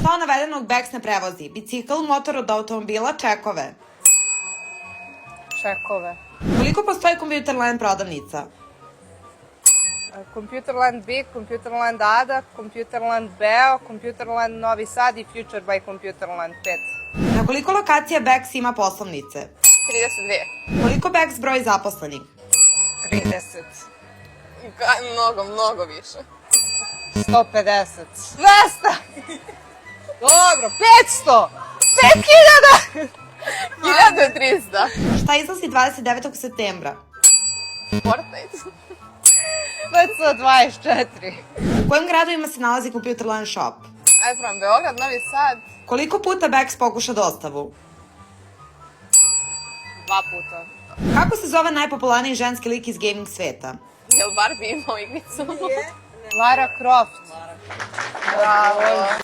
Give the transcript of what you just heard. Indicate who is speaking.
Speaker 1: Šta od navedenog Bex ne prevozi? Bicikl, motor od automobila, čekove.
Speaker 2: Čekove.
Speaker 1: Koliko postoji Computerland prodavnica?
Speaker 2: Computerland Big, Computerland Ada, Computerland Beo, Computerland Novi Sad i Future by Computerland 5.
Speaker 1: Na koliko lokacija Bex ima poslovnice?
Speaker 3: 32.
Speaker 1: Koliko Bex broji zaposlenih?
Speaker 2: 30.
Speaker 3: Mnogo više.
Speaker 2: 150. 200. Dobro, 500. 5000.
Speaker 3: 1300.
Speaker 1: Šta izlazi 29. septembra?
Speaker 3: Fortnite.
Speaker 2: PC24.
Speaker 1: U kojem gradovima se nalazi Computerland shop?
Speaker 3: Ajde pravim, Beograd, Novi Sad.
Speaker 1: Koliko puta Bex pokuša dostavu?
Speaker 2: 2 puta.
Speaker 1: Kako se zove najpopularniji ženski lik iz gaming sveta?
Speaker 3: Jel Barbie imao igricu?
Speaker 2: Lara Croft. Bravo.